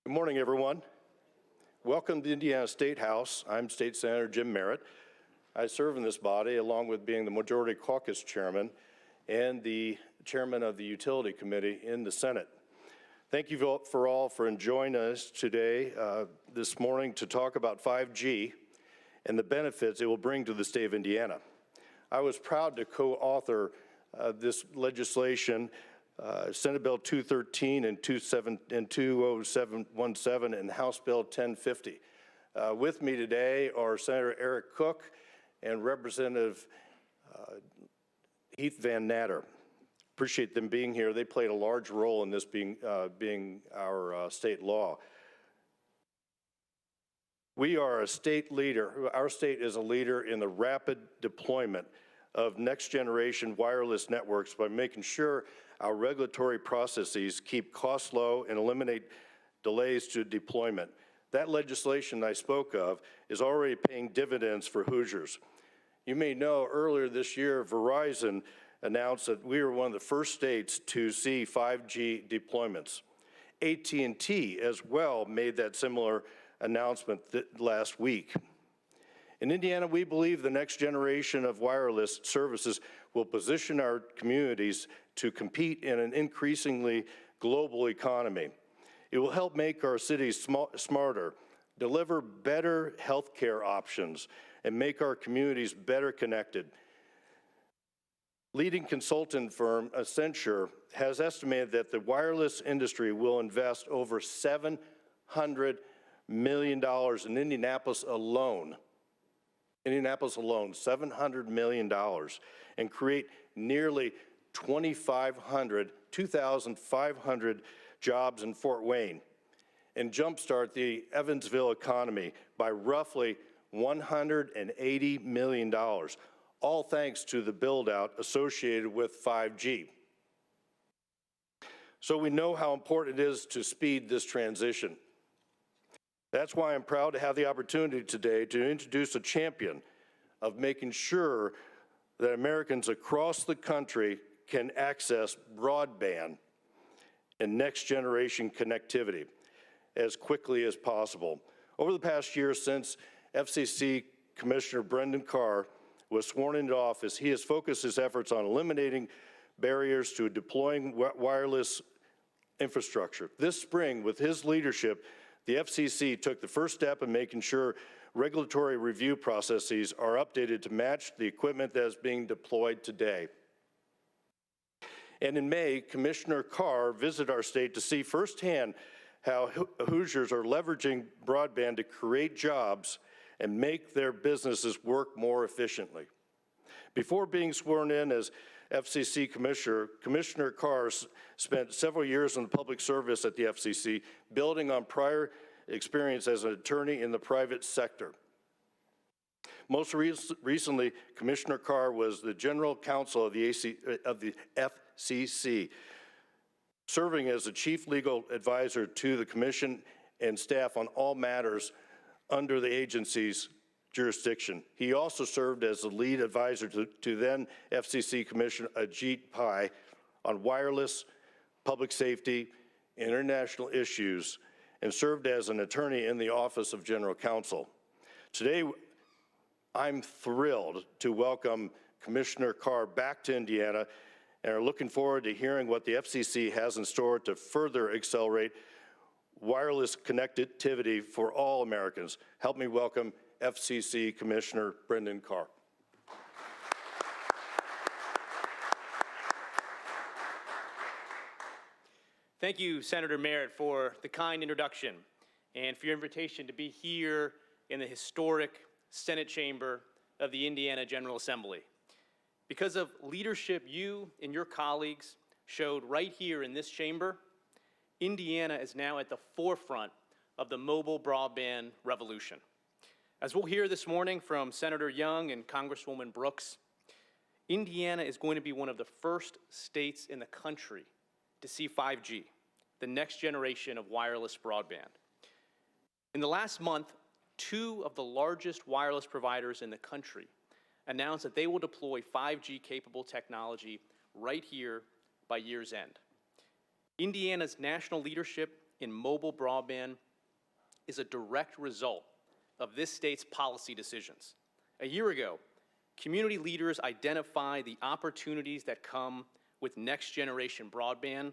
Good morning, everyone. Welcome to the Indiana State House. I'm State Senator Jim Merritt. I serve in this body along with being the Majority Caucus Chairman and the Chairman of the Utility Committee in the Senate. Thank you all for joining us today, this morning, to talk about 5G and the benefits it will bring to the state of Indiana. I was proud to co-author this legislation, Senate Bill 213 and 20717 and House Bill 1050. With me today are Senator Eric Cook and Representative Heath Van Natter. Appreciate them being here. They played a large role in this being our state law. We are a state leader. Our state is a leader in the rapid deployment of next-generation wireless networks by making sure our regulatory processes keep costs low and eliminate delays to deployment. That legislation I spoke of is already paying dividends for Hoosiers. You may know earlier this year, Verizon announced that we were one of the first states to see 5G deployments. AT&T as well made that similar announcement last week. In Indiana, we believe the next generation of wireless services will position our communities to compete in an increasingly global economy. It will help make our cities smarter, deliver better healthcare options, and make our communities better connected. Leading consultant firm Accenture has estimated that the wireless industry will invest over $700 million in Indianapolis alone. $700 million, and create nearly 2,500 jobs in Fort Wayne, and jumpstart the Evansville economy by roughly $180 million, all thanks to the build-out associated with 5G. So we know how important it is to speed this transition. That's why I'm proud to have the opportunity today to introduce a champion of making sure that Americans across the country can access broadband and next-generation connectivity as quickly as possible. Over the past year since FCC Commissioner Brendan Carr was sworn into office, he has focused his efforts on eliminating barriers to deploying wireless infrastructure. This spring, with his leadership, the FCC took the first step in making sure regulatory review processes are updated to match the equipment that is being deployed today. And in May, Commissioner Carr visited our state to see firsthand how Hoosiers are leveraging broadband to create jobs and make their businesses work more efficiently. Before being sworn in as FCC Commissioner, Commissioner Carr spent several years in the public service at the FCC, building on prior experience as an attorney in the private sector. Most recently, Commissioner Carr was the general counsel of the FCC, serving as the chief legal advisor to the commission and staff on all matters under the agency's jurisdiction. He also served as the lead advisor to then FCC Commissioner Ajit Pai on wireless, public safety, and international issues, and served as an attorney in the Office of General Counsel. Today, I'm thrilled to welcome Commissioner Carr back to Indiana and are looking forward to hearing what the FCC has in store to further accelerate wireless connectivity for all Americans. Help me welcome FCC Commissioner Brendan Carr. Thank you, Senator Merritt, for the kind introduction and for your invitation to be here in the historic Senate chamber of the Indiana General Assembly. Because of leadership you and your colleagues showed right here in this chamber, Indiana is now at the forefront of the mobile broadband revolution. As we'll hear this morning from Senator Young and Congresswoman Brooks, Indiana is going to be one of the first states in the country to see 5G, the next generation of wireless broadband. In the last month, two of the largest wireless providers in the country announced that they will deploy 5G-capable technology right here by year's end. Indiana's national leadership in mobile broadband is a direct result of this state's policy decisions. A year ago, community leaders identified the opportunities that come with next-generation broadband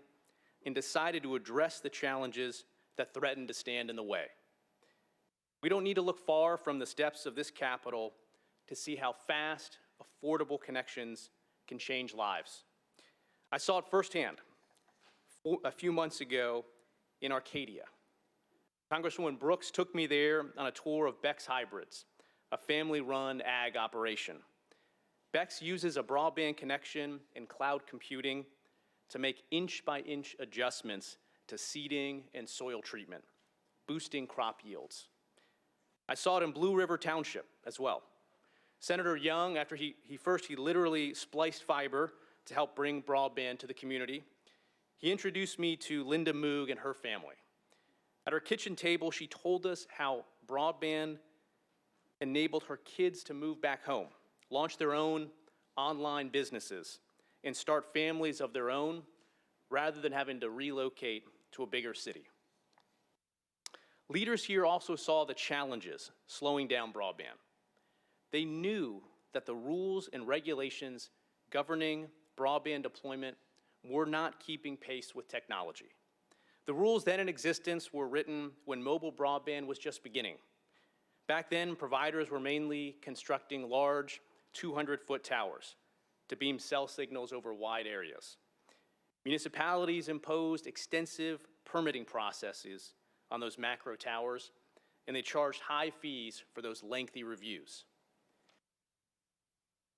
and decided to address the challenges that threaten to stand in the way. We don't need to look far from the steps of this Capitol to see how fast, affordable connections can change lives. I saw it firsthand a few months ago in Arcadia. Congresswoman Brooks took me there on a tour of Beck's Hybrids, a family-run ag operation. Beck's uses a broadband connection and cloud computing to make inch-by-inch adjustments to seeding and soil treatment, boosting crop yields. I saw it in Blue River Township as well. Senator Young, after he literally spliced fiber to help bring broadband to the community, he introduced me to Linda Moog and her family. At her kitchen table, she told us how broadband enabled her kids to move back home, launch their own online businesses, and start families of their own rather than having to relocate to a bigger city. Leaders here also saw the challenges slowing down broadband. They knew that the rules and regulations governing broadband deployment were not keeping pace with technology. The rules then in existence were written when mobile broadband was just beginning. Back then, providers were mainly constructing large 200-foot towers to beam cell signals over wide areas. Municipalities imposed extensive permitting processes on those macro towers, and they charged high fees for those lengthy reviews.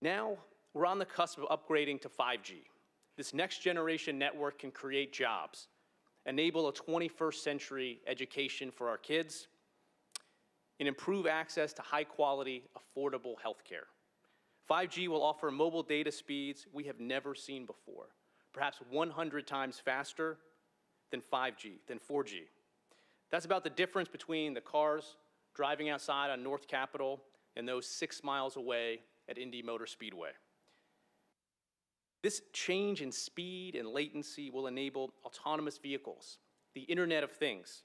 Now, we're on the cusp of upgrading to 5G. This next generation network can create jobs, enable a 21st century education for our kids, and improve access to high quality, affordable healthcare. 5G will offer mobile data speeds we have never seen before, perhaps 100 times faster than 4G. That's about the difference between the cars driving outside on North Capitol and those 6 miles away at Indy Motor Speedway. This change in speed and latency will enable autonomous vehicles, the Internet of Things,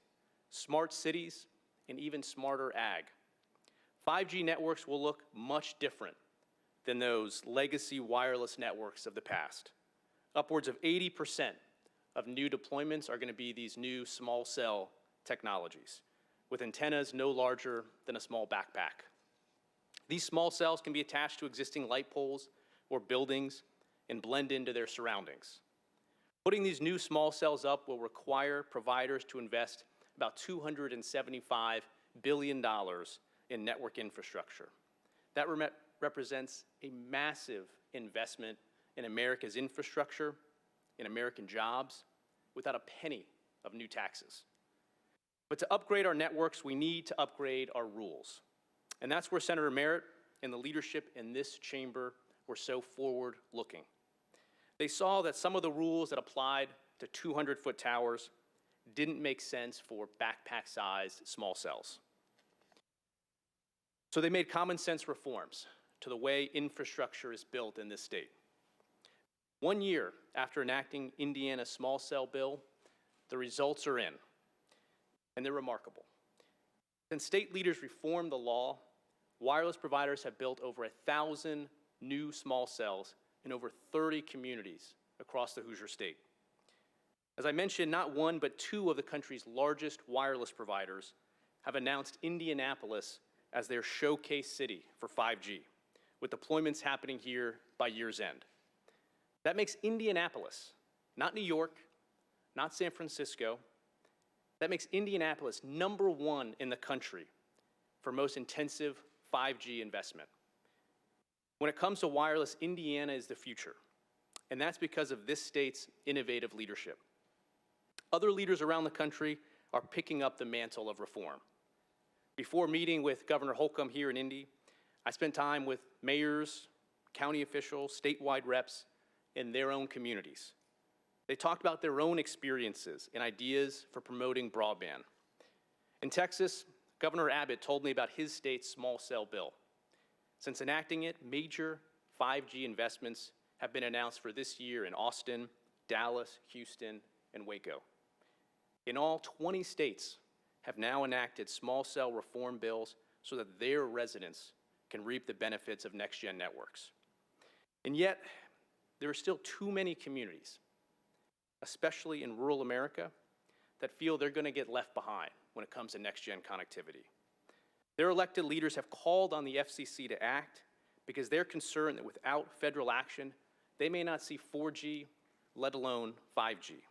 smart cities, and even smarter ag. 5G networks will look much different than those legacy wireless networks of the past. Upwards of 80% of new deployments are going to be these new small cell technologies, with antennas no larger than a small backpack. These small cells can be attached to existing light poles or buildings and blend into their surroundings. Putting these new small cells up will require providers to invest about $275 billion in network infrastructure. That represents a massive investment in America's infrastructure, in American jobs, without a penny of new taxes. But to upgrade our networks, we need to upgrade our rules. And that's where Senator Merritt and the leadership in this chamber were so forward-looking. They saw that some of the rules that applied to 200-foot towers didn't make sense for backpack-sized small cells. So they made common sense reforms to the way infrastructure is built in this state. 1 year after enacting Indiana's small cell bill, the results are in, and they're remarkable. Since state leaders reformed the law, wireless providers have built over 1,000 new small cells in over 30 communities across the Hoosier State. As I mentioned, not one but two of the country's largest wireless providers have announced Indianapolis as their showcase city for 5G, with deployments happening here by year's end. That makes Indianapolis, not New York, not San Francisco, that makes Indianapolis #1 in the country for most intensive 5G investment. When it comes to wireless, Indiana is the future, and that's because of this state's innovative leadership. Other leaders around the country are picking up the mantle of reform. Before meeting with Governor Holcomb here in Indy, I spent time with mayors, county officials, statewide reps in their own communities. They talked about their own experiences and ideas for promoting broadband. In Texas, Governor Abbott told me about his state's small cell bill. Since enacting it, major 5G investments have been announced for this year in Austin, Dallas, Houston, and Waco. In all, 20 states have now enacted small cell reform bills so that their residents can reap the benefits of next-gen networks. And yet, there are still too many communities, especially in rural America, that feel they're going to get left behind when it comes to next-gen connectivity. Their elected leaders have called on the FCC to act because they're concerned that without federal action, they may not see 4G, let alone 5G.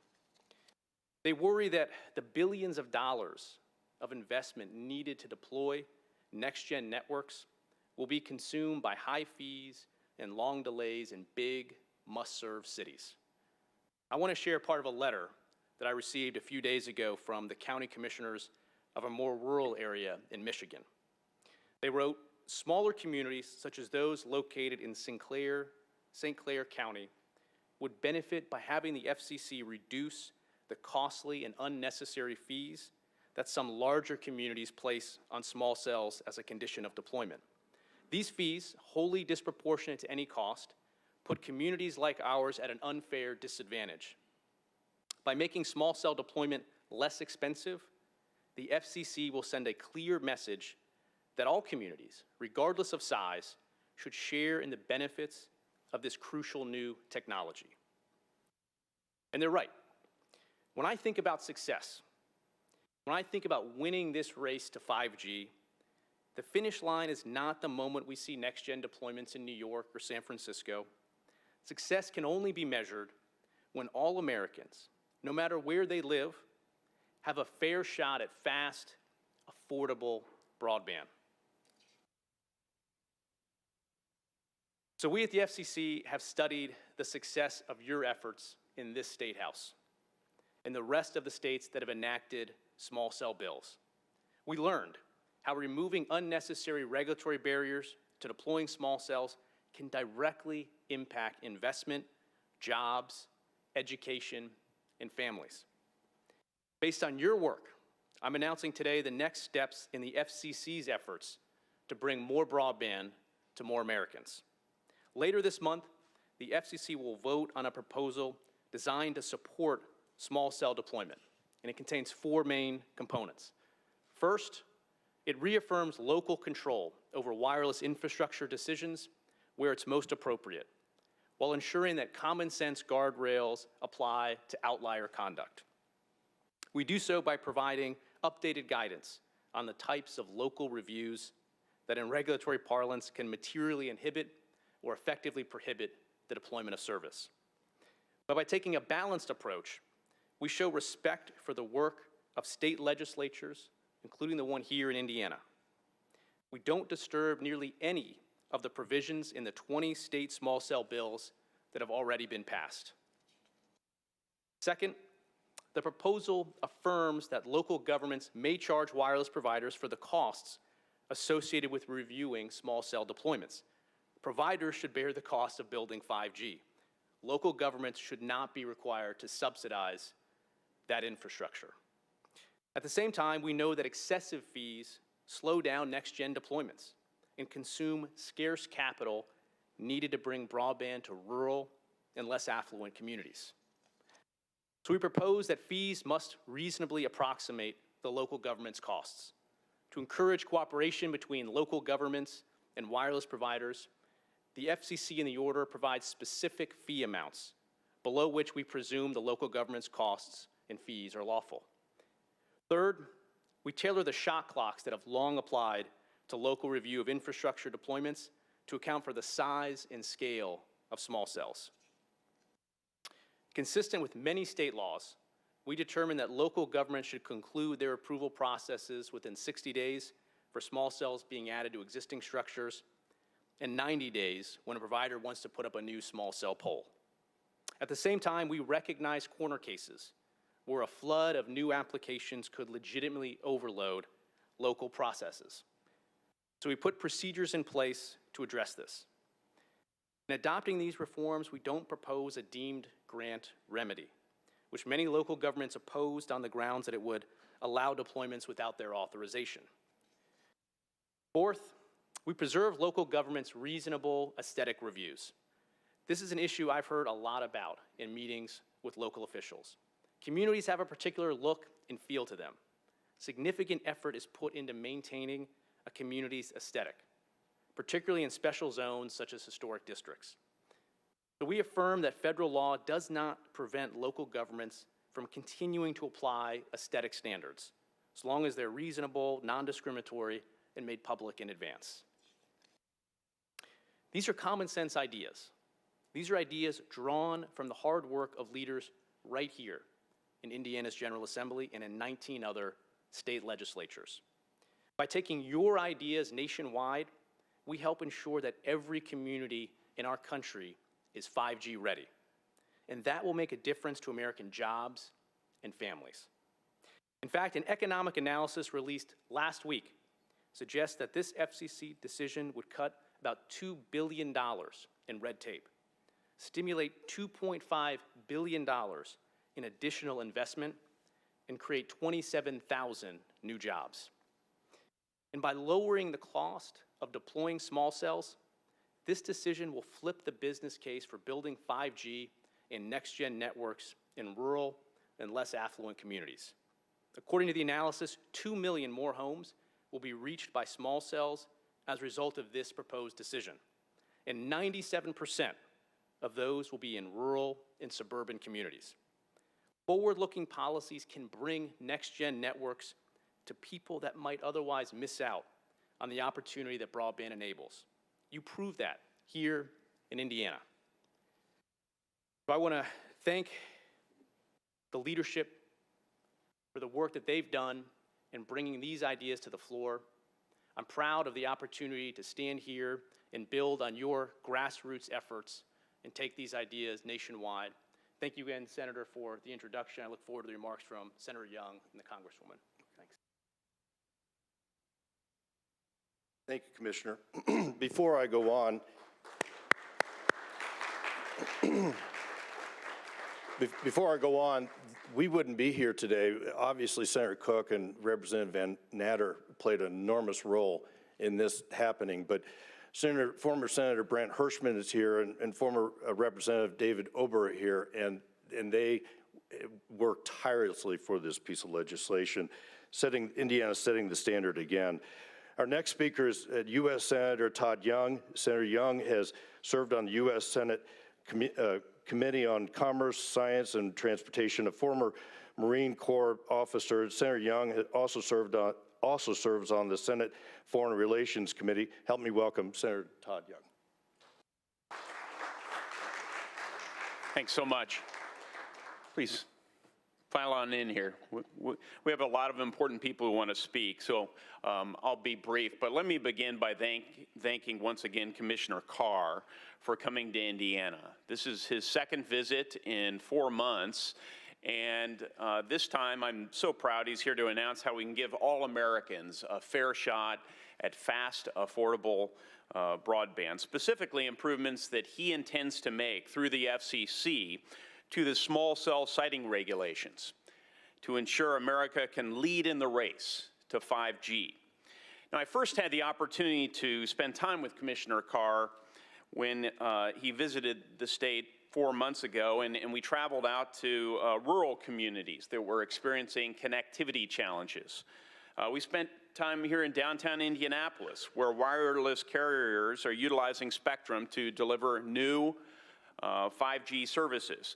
They worry that the billions of dollars of investment needed to deploy next-gen networks will be consumed by high fees and long delays in big, must-serve cities. I want to share part of a letter that I received a few days ago from the county commissioners of a more rural area in Michigan. They wrote, smaller communities, such as those located in St. Clair County, would benefit by having the FCC reduce the costly and unnecessary fees that some larger communities place on small cells as a condition of deployment. These fees, wholly disproportionate to any cost, put communities like ours at an unfair disadvantage. By making small cell deployment less expensive, the FCC will send a clear message that all communities, regardless of size, should share in the benefits of this crucial new technology. And they're right. When I think about success, when I think about winning this race to 5G, the finish line is not the moment we see next-gen deployments in New York or San Francisco. Success can only be measured when all Americans, no matter where they live, have a fair shot at fast, affordable broadband. So we at the FCC have studied the success of your efforts in this State House and the rest of the states that have enacted small cell bills. We learned how removing unnecessary regulatory barriers to deploying small cells can directly impact investment, jobs, education, and families. Based on your work, I'm announcing today the next steps in the FCC's efforts to bring more broadband to more Americans. Later this month, the FCC will vote on a proposal designed to support small cell deployment, and it contains 4 main components. First, it reaffirms local control over wireless infrastructure decisions where it's most appropriate, while ensuring that common sense guardrails apply to outlier conduct. We do so by providing updated guidance on the types of local reviews that in regulatory parlance can materially inhibit or effectively prohibit the deployment of service. But by taking a balanced approach, we show respect for the work of state legislatures, including the one here in Indiana. We don't disturb nearly any of the provisions in the 20 state small cell bills that have already been passed. Second, the proposal affirms that local governments may charge wireless providers for the costs associated with reviewing small cell deployments. Providers should bear the cost of building 5G. Local governments should not be required to subsidize that infrastructure. At the same time, we know that excessive fees slow down next-gen deployments and consume scarce capital needed to bring broadband to rural and less affluent communities. So we propose that fees must reasonably approximate the local government's costs. To encourage cooperation between local governments and wireless providers, the FCC in the order provides specific fee amounts below which we presume the local government's costs and fees are lawful. Third, we tailor the shot clocks that have long applied to local review of infrastructure deployments to account for the size and scale of small cells. Consistent with many state laws, we determined that local governments should conclude their approval processes within 60 days for small cells being added to existing structures and 90 days when a provider wants to put up a new small cell pole. At the same time, we recognize corner cases where a flood of new applications could legitimately overload local processes. So we put procedures in place to address this. In adopting these reforms, we don't propose a deemed grant remedy, which many local governments opposed on the grounds that it would allow deployments without their authorization. Fourth, we preserve local governments' reasonable aesthetic reviews. This is an issue I've heard a lot about in meetings with local officials. Communities have a particular look and feel to them. Significant effort is put into maintaining a community's aesthetic, particularly in special zones such as historic districts. So we affirm that federal law does not prevent local governments from continuing to apply aesthetic standards, as long as they're reasonable, non-discriminatory, and made public in advance. These are common sense ideas. These are ideas drawn from the hard work of leaders right here in Indiana's General Assembly and in 19 other state legislatures. By taking your ideas nationwide, we help ensure that every community in our country is 5G ready. And that will make a difference to American jobs and families. In fact, an economic analysis released last week suggests that this FCC decision would cut about $2 billion in red tape, stimulate $2.5 billion in additional investment, and create 27,000 new jobs. And by lowering the cost of deploying small cells, this decision will flip the business case for building 5G and next-gen networks in rural and less affluent communities. According to the analysis, 2 million more homes will be reached by small cells as a result of this proposed decision, and 97% of those will be in rural and suburban communities. Forward-looking policies can bring next-gen networks to people that might otherwise miss out on the opportunity that broadband enables. You prove that here in Indiana. So I want to thank the leadership for the work that they've done in bringing these ideas to the floor. I'm proud of the opportunity to stand here and build on your grassroots efforts and take these ideas nationwide. Thank you again, Senator, for the introduction. I look forward to the remarks from Senator Young and the Congresswoman. Thanks. Thank you, Commissioner. Before I go on, we wouldn't be here today. Obviously, Senator Cook and Representative Van Natter played an enormous role in this happening, but former Senator Brent Hirschman is here, and former Representative David Ober are here, and they worked tirelessly for this piece of legislation, Indiana setting the standard again. Our next speaker is U.S. Senator Todd Young. Senator Young has served on the U.S. Senate Committee on Commerce, Science, and Transportation, a former Marine Corps officer. Senator Young also serves on the Senate Foreign Relations Committee. Help me welcome Senator Todd Young. Thanks so much. Please file on in here. We have a lot of important people who want to speak, so I'll be brief. But let me begin by thanking once again Commissioner Carr for coming to Indiana. This is his second visit in 4 months. And this time, I'm so proud he's here to announce how we can give all Americans a fair shot at fast, affordable broadband, specifically improvements that he intends to make through the FCC to the small cell siting regulations to ensure America can lead in the race to 5G. Now, I first had the opportunity to spend time with Commissioner Carr when he visited the state 4 months ago, and we traveled out to rural communities that were experiencing connectivity challenges. We spent time here in downtown Indianapolis, where wireless carriers are utilizing spectrum to deliver new 5G services.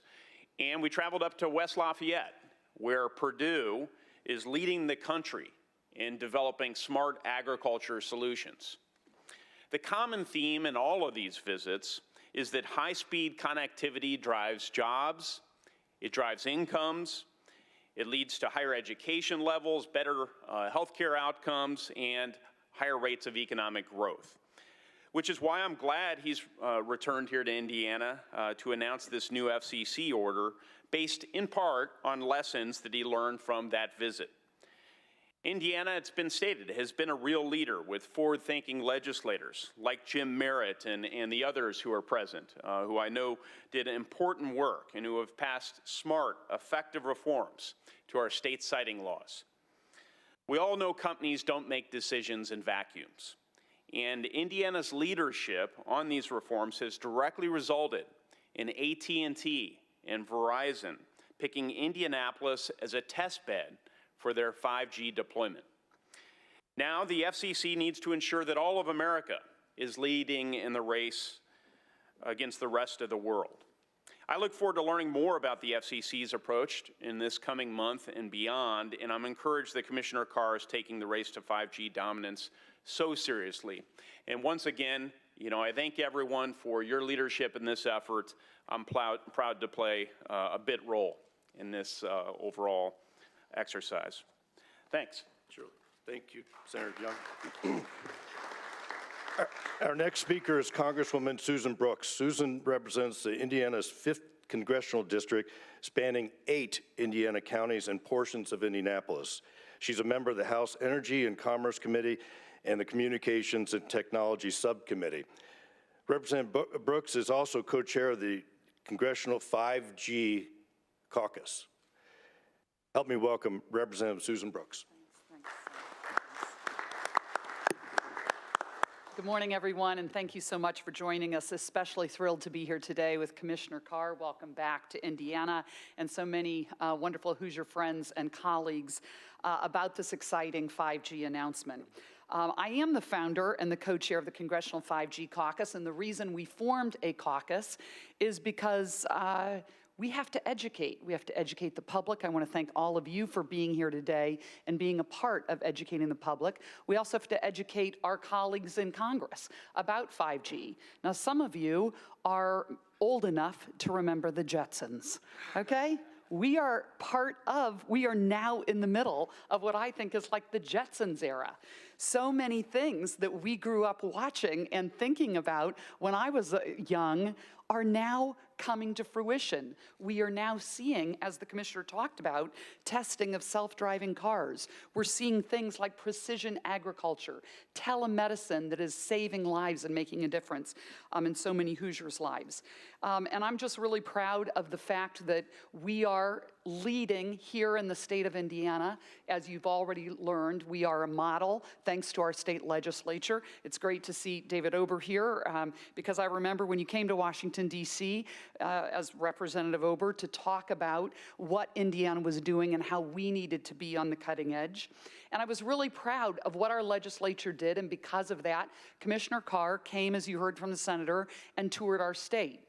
And we traveled up to West Lafayette, where Purdue is leading the country in developing smart agriculture solutions. The common theme in all of these visits is that high-speed connectivity drives jobs, it drives incomes, it leads to higher education levels, better healthcare outcomes, and higher rates of economic growth. Which is why I'm glad he's returned here to Indiana to announce this new FCC order based in part on lessons that he learned from that visit. Indiana, it's been stated, has been a real leader with forward-thinking legislators like Jim Merritt and the others who are present, who I know did important work and who have passed smart, effective reforms to our state siting laws. We all know companies don't make decisions in vacuums, and Indiana's leadership on these reforms has directly resulted in AT&T and Verizon picking Indianapolis as a test bed for their 5G deployment. Now, the FCC needs to ensure that all of America is leading in the race against the rest of the world. I look forward to learning more about the FCC's approach in this coming month and beyond, and I'm encouraged that Commissioner Carr is taking the race to 5G dominance so seriously. And once again, I thank everyone for your leadership in this effort. I'm proud to play a bit role in this overall exercise. Thanks. Sure. Thank you, Senator Young. Our next speaker is Congresswoman Susan Brooks. Susan represents Indiana's 5th congressional district, spanning 8 Indiana counties and portions of Indianapolis. She's a member of the House Energy and Commerce Committee and the Communications and Technology Subcommittee. Representative Brooks is also co-chair of the Congressional 5G Caucus. Help me welcome Representative Susan Brooks. Good morning, everyone, and thank you so much for joining us. Especially thrilled to be here today with Commissioner Carr. Welcome back to Indiana, and so many wonderful Hoosier friends and colleagues about this exciting 5G announcement. I am the founder and the co-chair of the Congressional 5G Caucus, and the reason we formed a caucus is because we have to educate. We have to educate the public. I want to thank all of you for being here today and being a part of educating the public. We also have to educate our colleagues in Congress about 5G. Now, some of you are old enough to remember the Jetsons, okay? We are now in the middle of what I think is like the Jetsons era. So many things that we grew up watching and thinking about when I was young are now coming to fruition. We are now seeing, as the commissioner talked about, testing of self-driving cars. We're seeing things like precision agriculture, telemedicine that is saving lives and making a difference in so many Hoosiers' lives. And I'm just really proud of the fact that we are leading here in the state of Indiana. As you've already learned, we are a model thanks to our state legislature. It's great to see David Ober here because I remember when you came to Washington, D.C. As Representative Ober to talk about what Indiana was doing and how we needed to be on the cutting edge. And I was really proud of what our legislature did, and because of that, Commissioner Carr came, as you heard from the senator, and toured our state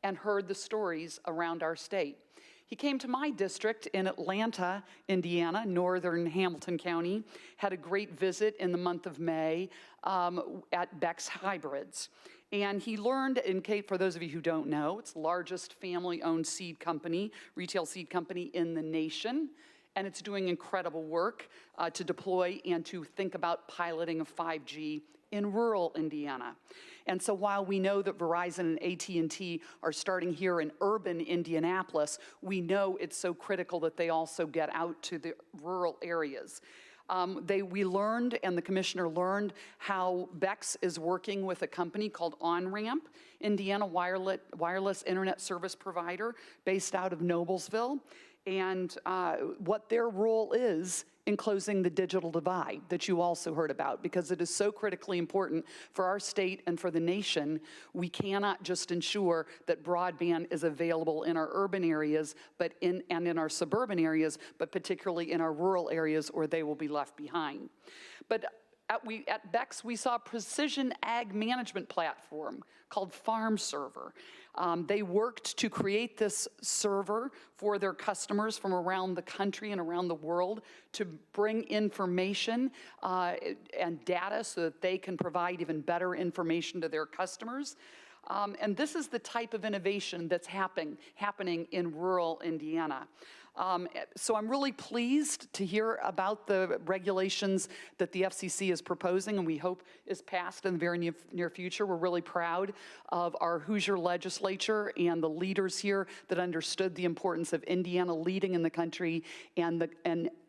and heard the stories around our state. He came to my district in Atlanta, Indiana, northern Hamilton County, had a great visit in the month of May at Beck's Hybrids. And he learned, for those of you who don't know, it's the largest family-owned seed company, retail seed company in the nation. And it's doing incredible work to deploy and to think about piloting of 5G in rural Indiana. And so while we know that Verizon and AT&T are starting here in urban Indianapolis, we know it's so critical that they also get out to the rural areas. We learned, and the commissioner learned, how Bex is working with a company called OnRamp, Indiana wireless internet service provider based out of Noblesville, and what their role is in closing the digital divide that you also heard about, because it is so critically important for our state and for the nation. We cannot just ensure that broadband is available in our urban areas and in our suburban areas, but particularly in our rural areas, or they will be left behind. But at Bex, we saw a precision ag management platform called Farm Server. They worked to create this server for their customers from around the country and around the world to bring information and data so that they can provide even better information to their customers. And this is the type of innovation that's happening in rural Indiana. So I'm really pleased to hear about the regulations that the FCC is proposing and we hope is passed in the very near future. We're really proud of our Hoosier legislature and the leaders here that understood the importance of Indiana leading in the country and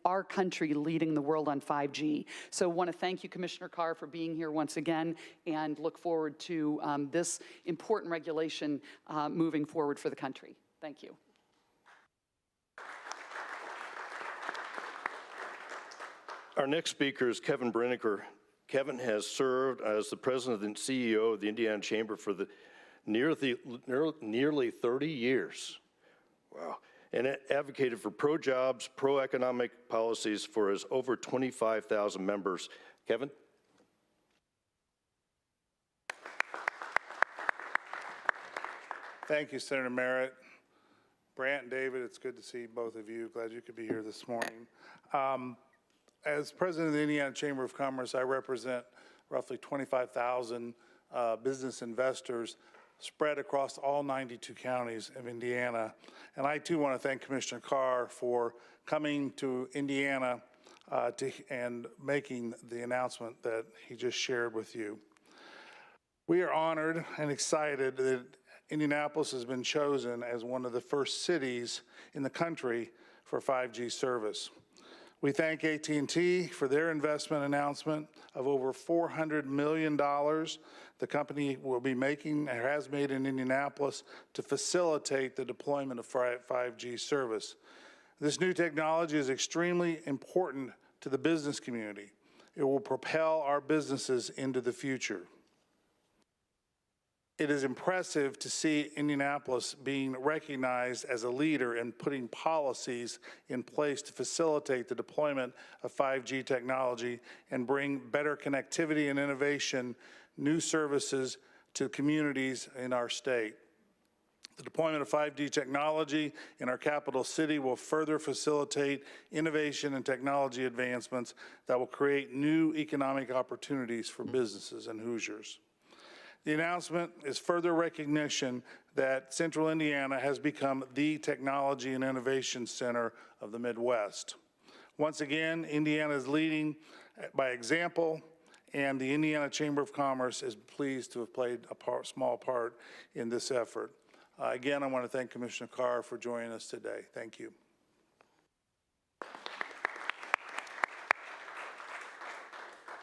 our country leading the world on 5G. So I want to thank you, Commissioner Carr, for being here once again and look forward to this important regulation moving forward for the country. Thank you. Our next speaker is Kevin Brenniker. Kevin has served as the president and CEO of the Indiana Chamber for nearly 30 years. Wow. and advocated for pro-jobs, pro-economic policies for his over 25,000 members. Kevin? Thank you, Senator Merritt. Brant and David, it's good to see both of you. Glad you could be here this morning. As president of the Indiana Chamber of Commerce, I represent roughly 25,000 business investors spread across all 92 counties of Indiana. And I too want to thank Commissioner Carr for coming to Indiana and making the announcement that he just shared with you. We are honored and excited that Indianapolis has been chosen as one of the first cities in the country for 5G service. We thank AT&T for their investment announcement of over $400 million the company will be making or has made in Indianapolis to facilitate the deployment of 5G service. This new technology is extremely important to the business community. It will propel our businesses into the future. It is impressive to see Indianapolis being recognized as a leader in putting policies in place to facilitate the deployment of 5G technology and bring better connectivity and innovation, new services to communities in our state. The deployment of 5G technology in our capital city will further facilitate innovation and technology advancements that will create new economic opportunities for businesses and Hoosiers. The announcement is further recognition that Central Indiana has become the technology and innovation center of the Midwest. Once again, Indiana is leading by example, and the Indiana Chamber of Commerce is pleased to have played a small part in this effort. Again, I want to thank Commissioner Carr for joining us today. Thank you.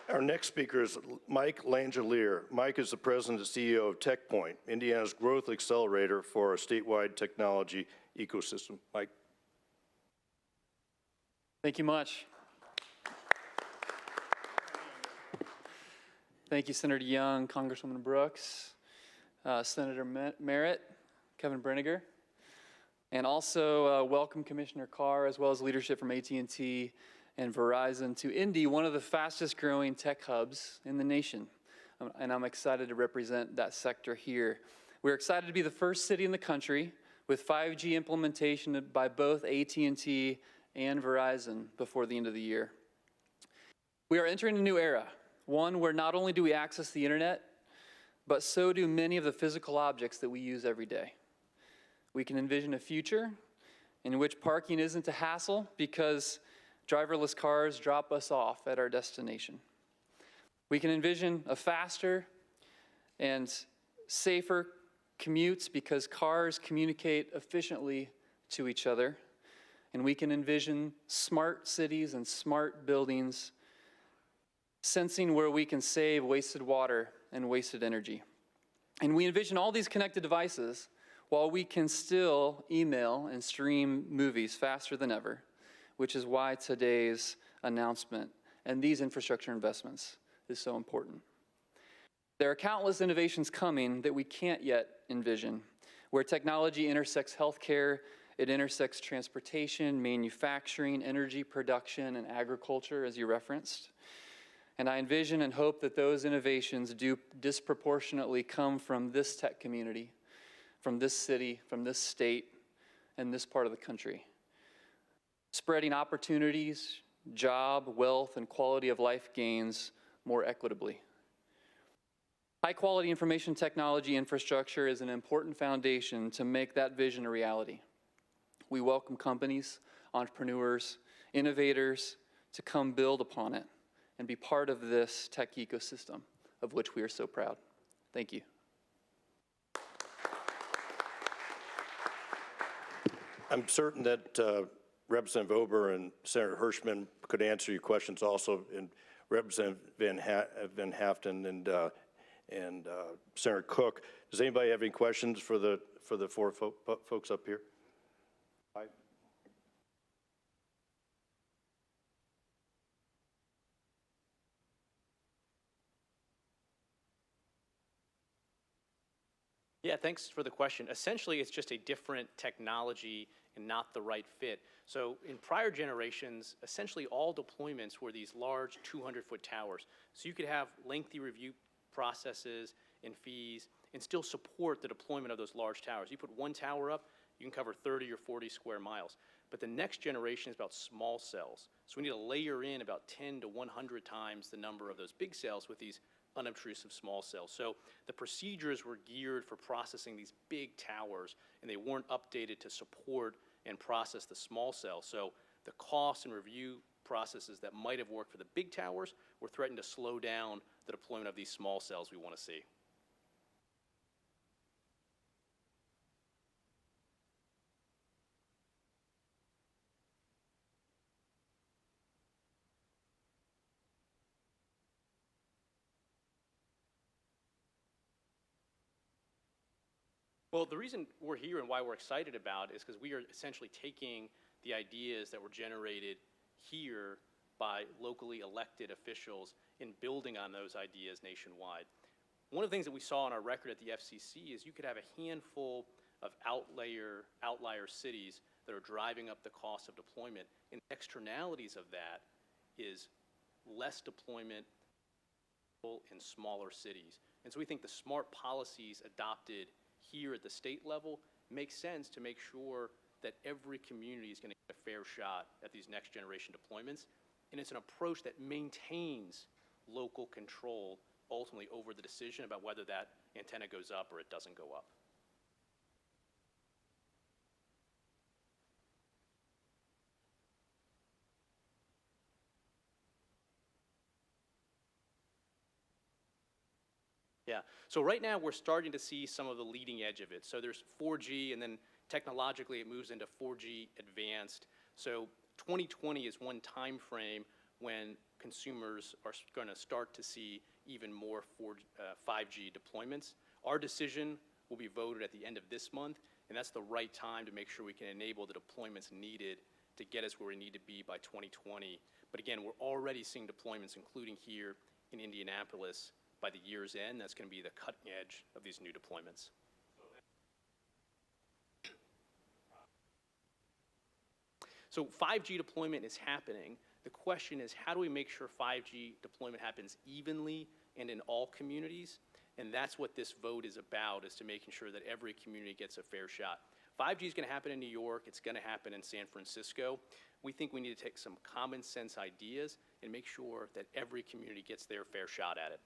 Our next speaker is Mike Langelier. Mike is the president and CEO of TechPoint, Indiana's growth accelerator for our statewide technology ecosystem. Mike. Thank you much. Thank you, Senator Young, Congresswoman Brooks, Senator Merritt, Kevin Breniger, and also welcome Commissioner Carr, as well as leadership from AT&T and Verizon to Indy, one of the fastest growing tech hubs in the nation. And I'm excited to represent that sector here. We're excited to be the first city in the country with 5G implementation by both AT&T and Verizon before the end of the year. We are entering a new era, one where not only do we access the internet, but so do many of the physical objects that we use every day. We can envision a future in which parking isn't a hassle because driverless cars drop us off at our destination. We can envision a faster and safer commutes because cars communicate efficiently to each other. And we can envision smart cities and smart buildings sensing where we can save wasted water and wasted energy. And we envision all these connected devices while we can still email and stream movies faster than ever, which is why today's announcement and these infrastructure investments is so important. There are countless innovations coming that we can't yet envision, where technology intersects healthcare, it intersects transportation, manufacturing, energy production, and agriculture, as you referenced. And I envision and hope that those innovations do disproportionately come from this tech community, from this city, from this state, and this part of the country, spreading opportunities, job, wealth, and quality of life gains more equitably. High-quality information technology infrastructure is an important foundation to make that vision a reality. We welcome companies, entrepreneurs, innovators to come build upon it and be part of this tech ecosystem of which we are so proud. Thank you. I'm certain that Representative Ober and Senator Hirschman could answer your questions also, and Representative Van Haften and Senator Cook. Does anybody have any questions for the four folks up here? Hi. Yeah, thanks for the question. Essentially, it's just a different technology and not the right fit. So in prior generations, essentially all deployments were these large 200-foot towers. So you could have lengthy review processes and fees and still support the deployment of those large towers. You put one tower up, you can cover 30 or 40 square miles. But the next generation is about small cells. So we need to layer in about 10 to 100 times the number of those big cells with these unobtrusive small cells. So the procedures were geared for processing these big towers, and they weren't updated to support and process the small cells. So the cost and review processes that might have worked for the big towers were threatened to slow down the deployment of these small cells we want to see. Well, the reason we're here and why we're excited about it is because we are essentially taking the ideas that were generated here by locally elected officials and building on those ideas nationwide. One of the things that we saw on our record at the FCC is you could have a handful of outlier cities that are driving up the cost of deployment, and the externalities of that is less deployment in smaller cities. And so we think the smart policies adopted here at the state level makes sense to make sure that every community is going to get a fair shot at these next generation deployments. And it's an approach that maintains local control ultimately over the decision about whether that antenna goes up or it doesn't go up. Yeah, so right now we're starting to see some of the leading edge of it. So there's 4G, and then technologically it moves into 4G advanced. So 2020 is one time frame when consumers are going to start to see even more 5G deployments. Our decision will be voted at the end of this month, and that's the right time to make sure we can enable the deployments needed to get us where we need to be by 2020. But again, we're already seeing deployments, including here in Indianapolis, by the year's end. That's going to be the cutting edge of these new deployments. So 5G deployment is happening. The question is, how do we make sure 5G deployment happens evenly and in all communities? And that's what this vote is about, is to making sure that every community gets a fair shot. 5G is going to happen in New York. It's going to happen in San Francisco. We think we need to take some common sense ideas and make sure that every community gets their fair shot at it.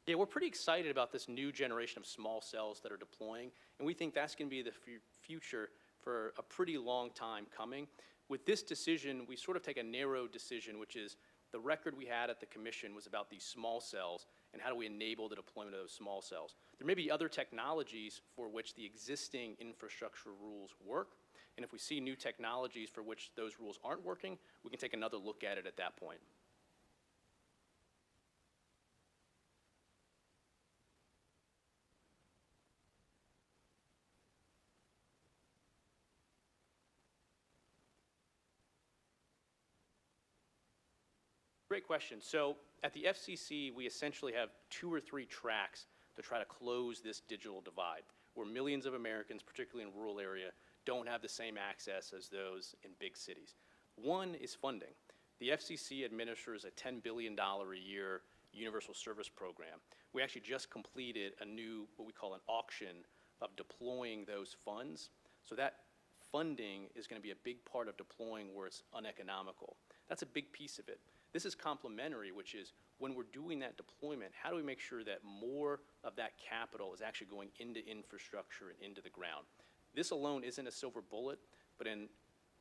Yeah, we're pretty excited about this new generation of small cells that are deploying, and we think that's going to be the future for a pretty long time coming. With this decision, we sort of take a narrow decision, which is the record we had at the commission was about these small cells and how do we enable the deployment of those small cells. There may be other technologies for which the existing infrastructure rules work, and if we see new technologies for which those rules aren't working, we can take another look at it at that point. Great question. So at the FCC, we essentially have 2 or 3 tracks to try to close this digital divide, where millions of Americans, particularly in rural area, don't have the same access as those in big cities. One is funding. The FCC administers a $10 billion a year universal service program. We actually just completed a new, what we call an auction of deploying those funds. So that funding is going to be a big part of deploying where it's uneconomical. That's a big piece of it. This is complementary, which is when we're doing that deployment, how do we make sure that more of that capital is actually going into infrastructure and into the ground? This alone isn't a silver bullet, but in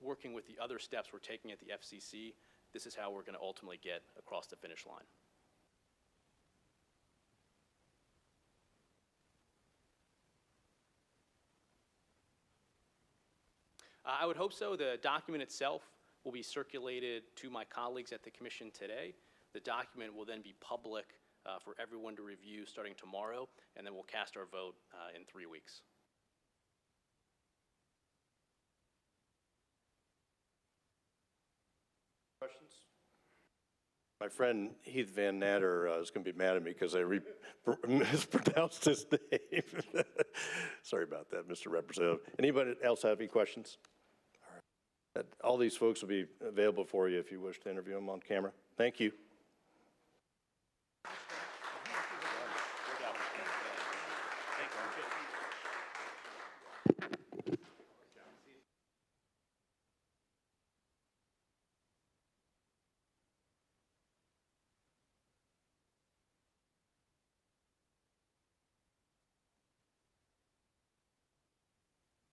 working with the other steps we're taking at the FCC, this is how we're going to ultimately get across the finish line. I would hope so. The document itself will be circulated to my colleagues at the commission today. The document will then be public for everyone to review starting tomorrow, and then we'll cast our vote in 3 weeks. Questions? My friend Heath Van Natter is going to be mad at me because I mispronounced his name. Sorry about that, Mr. Representative. Anybody else have any questions? All right. All these folks will be available for you if you wish to interview them on camera. Thank you.